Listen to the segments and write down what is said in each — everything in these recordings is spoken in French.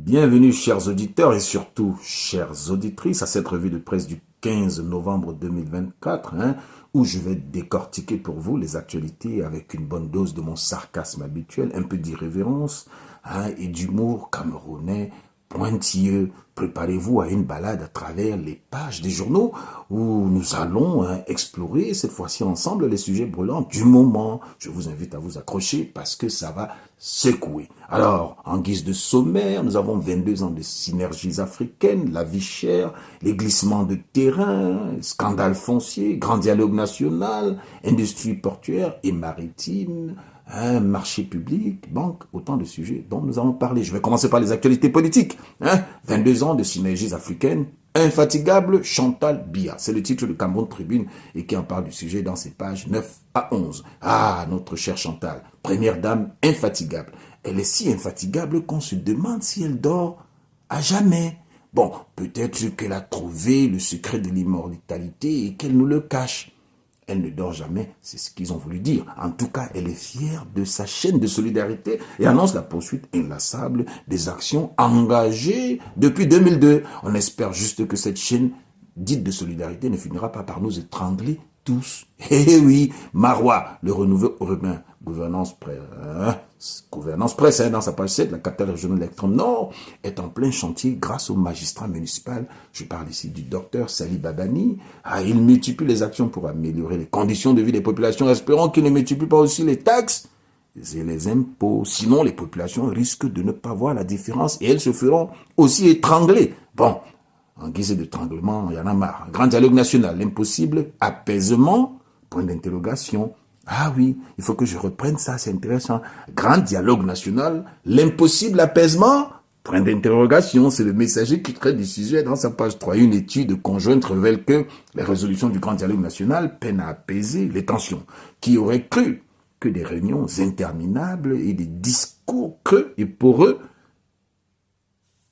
Bienvenue chers auditeurs et surtout chères auditrices à cette revue de presse du 15 novembre 2024 où je vais décortiquer pour vous les actualités avec une bonne dose de mon sarcasme habituel, un peu d'irrévérence et d'humour camerounais pointilleux. Préparez-vous à une balade à travers les pages des journaux où nous allons explorer cette fois-ci ensemble les sujets brûlants du moment. Je vous invite à vous accrocher parce que ça va secouer. Alors, en guise de sommaire, nous avons 22 ans de synergies africaines, la vie chère, les glissements de terrain, scandale foncier, grand dialogue national, industrie portuaire et maritime, marché public, banque, autant de sujets dont nous allons parler. Je vais commencer par les actualités politiques. 22 ans de synergies africaines, infatigable Chantal Biya. C'est le titre de Cameroun Tribune et qui en parle du sujet dans ses pages 9 à 11. Ah, notre chère Chantal, première dame infatigable. Elle est si infatigable qu'on se demande si elle dort à jamais. Bon, peut-être qu'elle a trouvé le secret de l'immortalité et qu'elle nous le cache. Elle ne dort jamais, c'est ce qu'ils ont voulu dire. En tout cas, elle est fière de sa chaîne de solidarité et annonce la poursuite inlassable des actions engagées depuis 2002. On espère juste que cette chaîne dite de solidarité ne finira pas par nous étrangler tous. Eh oui, Marois, le renouveau urbain, gouvernance presse, dans sa page 7, la capitale régionale de l'extrême nord est en plein chantier grâce au magistrat municipal. Je parle ici du docteur Sali Babani. Il multiplie les actions pour améliorer les conditions de vie des populations. Espérons qu'il ne multiplie pas aussi les taxes et les impôts. Sinon, les populations risquent de ne pas voir la différence et elles se feront aussi étrangler. Bon, en guise d'étranglement, il y en a marre. Grand dialogue national, l'impossible apaisement, point d'interrogation. Ah oui, il faut que je reprenne ça, c'est intéressant. Grand dialogue national, l'impossible apaisement, point d'interrogation. C'est le messager qui traite du sujet dans sa page 3. Une étude conjointe révèle que les résolutions du grand dialogue national peinent à apaiser les tensions. Qui aurait cru que des réunions interminables et des discours creux et poreux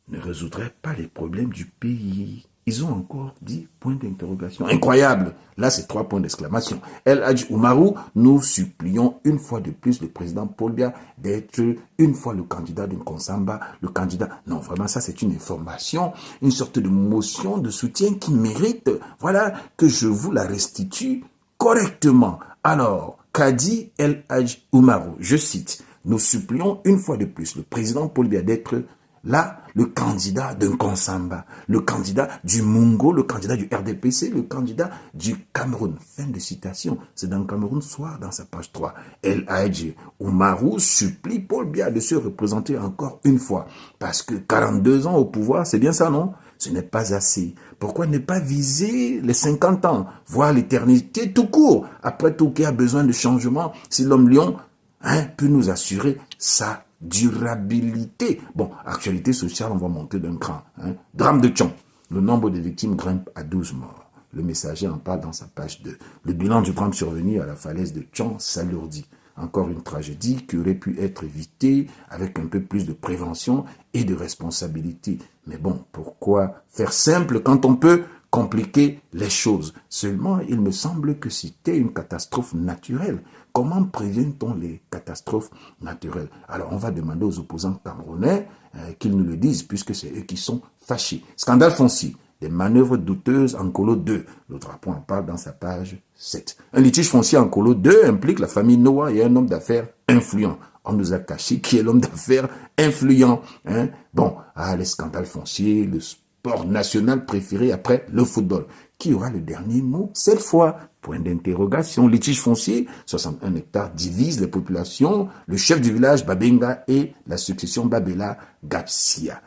ne résoudrait pas les problèmes du pays. Ils ont encore dit point d'interrogation. Incroyable. Là, c'est 3 points d'exclamation. El Hadj Oumarou, nous supplions une fois de plus le président Paul Biya d'être une fois le candidat d'une Konsamba, le candidat. Non, vraiment, ça, c'est une information, une sorte de motion de soutien qui mérite, voilà, que je vous la restitue correctement. Alors, qu'a dit El Hadj Oumarou? Je cite, nous supplions une fois de plus le président Paul Biya d'être là, le candidat d'un Konsamba, le candidat du Mungo, le candidat du RDPC, le candidat du Cameroun. Fin de citation. C'est dans Cameroun Soir, dans sa page 3. El Hadj Oumarou supplie Paul Biya de se représenter encore une fois. Parce que 42 ans au pouvoir, c'est bien ça, non? Ce n'est pas assez. Pourquoi ne pas viser les 50 ans, voire l'éternité tout court? Après tout, qui a besoin de changement, si l'homme lion peut nous assurer ça durabilité. Bon, actualité sociale, on va monter d'un cran. Drame de Tchon. Le nombre de victimes grimpe à 12 morts. Le messager en parle dans sa page 2. Le bilan du drame survenu à la falaise de Tchon s'alourdit. Encore une tragédie qui aurait pu être évitée avec un peu plus de prévention et de responsabilité. Mais bon, pourquoi faire simple quand on peut compliquer les choses? Seulement, il me semble que c'était une catastrophe naturelle. Comment prévient-on les catastrophes naturelles? Alors, on va demander aux opposants camerounais qu'ils nous le disent, puisque c'est eux qui sont fâchés. Scandale foncier, des manœuvres douteuses en Colo 2. Le drapeau en parle dans sa page 7. Un litige foncier en Colo 2 implique la famille Noah et un homme d'affaires influent. On nous a caché qui est l'homme d'affaires influent. Bon, les scandales fonciers, le sport national préféré après le football. Qui aura le dernier mot cette fois? Point d'interrogation. Litige foncier, 61 hectares divise les populations. Le chef du village Babenga et la succession Babela Gapsia.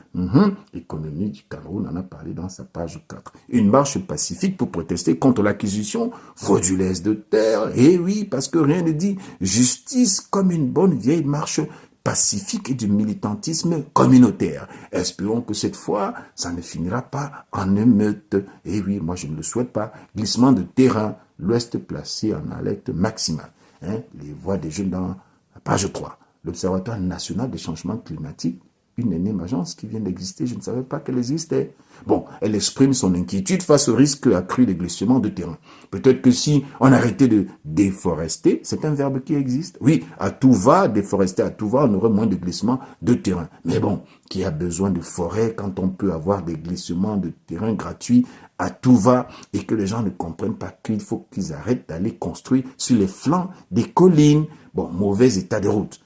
L'économie du Cameroun en a parlé dans sa page 4. Une marche pacifique pour protester contre l'acquisition frauduleuse de terre. Eh oui, parce que rien ne dit justice comme une bonne vieille marche pacifique et du militantisme communautaire. Espérons que cette fois, ça ne finira pas en émeute. Et oui, moi je ne le souhaite pas. Glissement de terrain, l'Ouest placé en alerte maximale. Les voix des jeunes dans la page 3. L'Observatoire national des changements climatiques une énième agence qui vient d'exister. Je ne savais pas qu'elle existait. Bon, elle exprime son inquiétude face au risque accru de glissement de terrain. Peut-être que si on arrêtait de déforester, c'est un verbe qui existe. Oui, à tout va, déforester à tout va, on aurait moins de glissements de terrain. Mais bon, qui a besoin de forêt quand on peut avoir des glissements de terrain gratuits à tout va et que les gens ne comprennent pas qu'il faut qu'ils arrêtent d'aller construire sur les flancs des collines. Bon, mauvais état de route.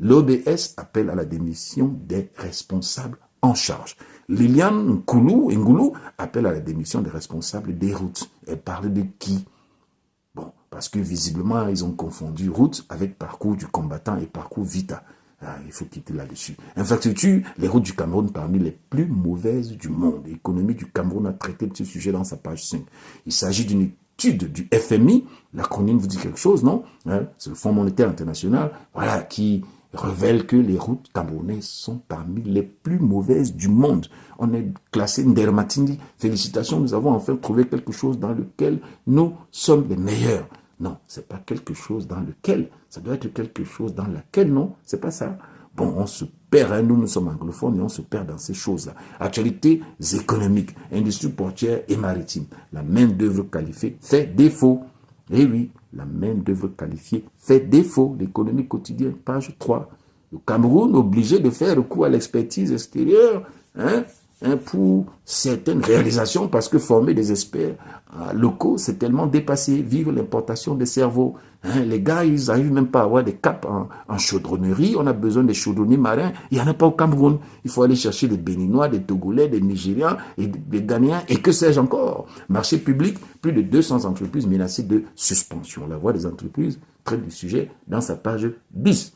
L'OBS appelle à la démission des responsables en charge. Liliane Ngoulou appelle à la démission des responsables des routes. Elle parle de qui? Bon, parce que visiblement, ils ont confondu route avec parcours du combattant et parcours Vita. Il faut quitter là-dessus. Infrastructure, les routes du Cameroun parmi les plus mauvaises du monde. L'économie du Cameroun a traité de ce sujet dans sa page 5. Il s'agit d'une étude du FMI, l'acronyme vous dit quelque chose, non? C'est le Fonds monétaire international, voilà, qui révèle que les routes camerounaises sont parmi les plus mauvaises du monde. On est classé Ndermatindi. Félicitations, nous avons enfin trouvé quelque chose dans lequel nous sommes les meilleurs. Non, c'est pas quelque chose dans lequel. Ça doit être quelque chose dans laquelle, non? C'est pas ça. Bon, on se perd, nous sommes anglophones et on se perd dans ces choses-là. Actualités économiques, industrie portière et maritime. La main-d'œuvre qualifiée fait défaut. Eh oui, la main-d'œuvre qualifiée fait défaut. L'économie quotidienne, page 3. Le Cameroun obligé de faire recours à l'expertise extérieure pour certaines réalisations parce que former des experts locaux, c'est tellement dépassé. Vive l'importation des cerveaux. Les gars, ils n'arrivent même pas à avoir des capes en chaudronnerie. On a besoin des chaudronniers marins. Il n'y en a pas au Cameroun. Il faut aller chercher des Béninois, des Togolais, des Nigériens, et des Ghanéens, et que sais-je encore. Marché public, plus de 200 entreprises menacées de suspension. La voix des entreprises traite du sujet dans sa page 10.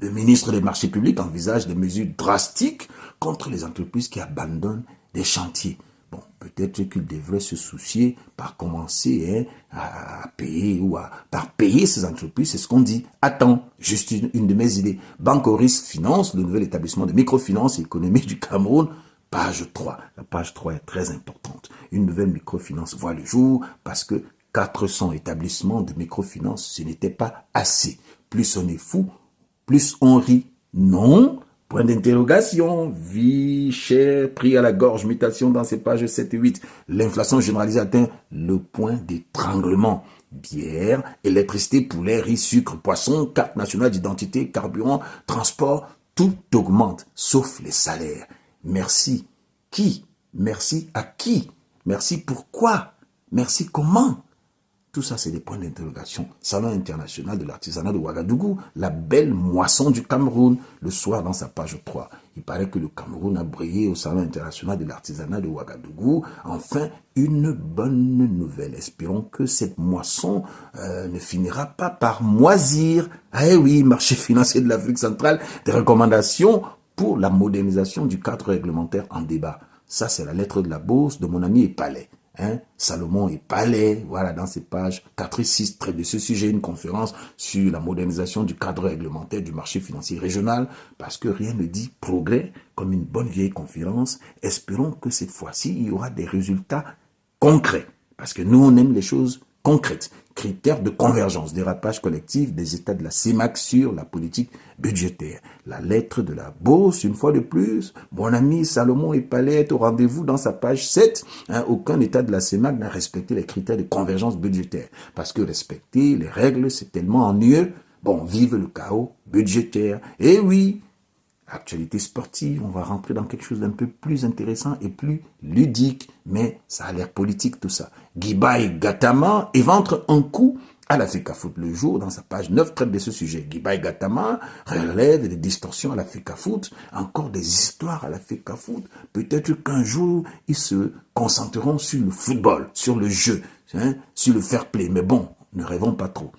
Le ministre des marchés publics envisage des mesures drastiques contre les entreprises qui abandonnent des chantiers. Bon, peut-être qu'il devrait se soucier par commencer à payer ou par payer ces entreprises, c'est ce qu'on dit. Attends, juste une de mes idées. Bancoris Finance, le nouvel établissement de microfinance et économie du Cameroun, page 3. La page 3 est très importante. Une nouvelle microfinance voit le jour parce que 400 établissements de microfinance, ce n'était pas assez. Plus on est fou, plus on rit. Non. Point d'interrogation. Vie chère, prix à la gorge, mutation dans ces pages 7 et 8. L'inflation généralisée atteint le point d'étranglement. Bière, électricité, poulet, riz, sucre, poisson, carte nationale d'identité, carburant, transport, tout augmente, sauf les salaires. Merci. Qui? Merci à qui? Merci pourquoi? Merci comment? Tout ça, c'est des points d'interrogation. Salon international de l'artisanat de Ouagadougou, la belle moisson du Cameroun, le soir dans sa page 3. Il paraît que le Cameroun a brillé au Salon international de l'artisanat de Ouagadougou. Enfin, une bonne nouvelle. Espérons que cette moisson ne finira pas par moisir. Eh oui, marché financier de l'Afrique centrale, des recommandations pour la modernisation du cadre réglementaire en débat. Ça, c'est la lettre de la bourse de mon ami Epalais. Salomon et Palais, voilà, dans ces pages 4 et 6, traite de ce sujet, une conférence sur la modernisation du cadre réglementaire du marché financier régional, parce que rien ne dit progrès comme une bonne vieille conférence. Espérons que cette fois-ci, il y aura des résultats concrets, parce que nous, on aime les choses concrètes. Critères de convergence, dérapage collectif des États de la CEMAC sur la politique budgétaire. La lettre de la bourse, une fois de plus, mon ami Salomon Epalais est au rendez-vous dans sa page 7. Aucun État de la CEMAC n'a respecté les critères de convergence budgétaire. Parce que respecter les règles, c'est tellement ennuyeux. Bon, vive le chaos budgétaire. Et oui, actualité sportive, on va rentrer dans quelque chose d'un peu plus intéressant et plus ludique, mais ça a l'air politique tout ça. Guibaï Gattama éventre un coup à l'Africa Foot. Le jour, dans sa page 9, traite de ce sujet. Guibaï Gattama relève des distorsions à l'Africa Foot, encore des histoires à l'Africa Foot. Peut-être qu'un jour, ils se concentreront sur le football, sur le jeu, sur le fair play. Mais bon, ne rêvons pas trop.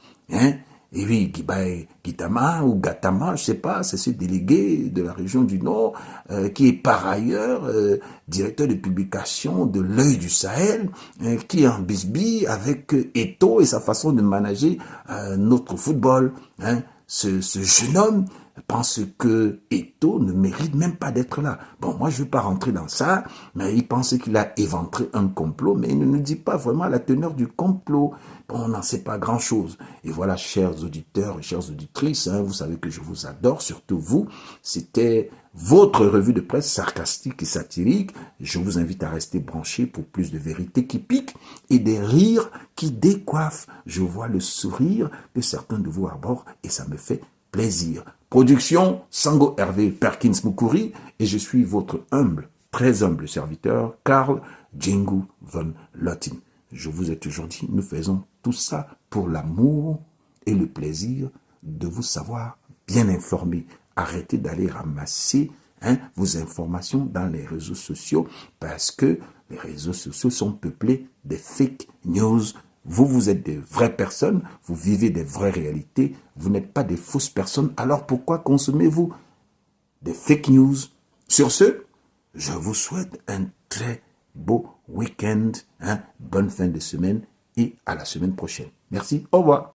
Et oui, Guibaï Gattama ou Gattama, je sais pas, c'est ce délégué de la région du Nord qui est par ailleurs directeur de publication de l'Œil du Sahel, qui est en bisbille avec Eto'o et sa façon de manager notre football. Ce jeune homme pensent que Eto'o ne mérite même pas d'être là. Bon, moi, je ne veux pas rentrer dans ça, mais il pense qu'il a éventré un complot, mais il ne nous dit pas vraiment la teneur du complot. Bon, on n'en sait pas grand-chose. Et voilà, chers auditeurs et chères auditrices, vous savez que je vous adore, surtout vous. C'était votre revue de presse sarcastique et satirique. Je vous invite à rester branchés pour plus de vérité qui pique et des rires qui décoiffent. Je vois le sourire que certains de vous arborent et ça me fait plaisir. Production, Sango Hervé Perkins Mukuri, et je suis votre très humble serviteur, Karl Djengu von Lotin. Je vous ai toujours dit, nous faisons tout ça pour l'amour et le plaisir de vous savoir bien informé. Arrêtez d'aller ramasser vos informations dans les réseaux sociaux parce que les réseaux sociaux sont peuplés de fake news. Vous êtes des vraies personnes, vous vivez des vraies réalités, vous n'êtes pas des fausses personnes, alors pourquoi consommez-vous des fake news? Sur ce, je vous souhaite un très beau week-end, bonne fin de semaine et à la semaine prochaine. Merci, au revoir.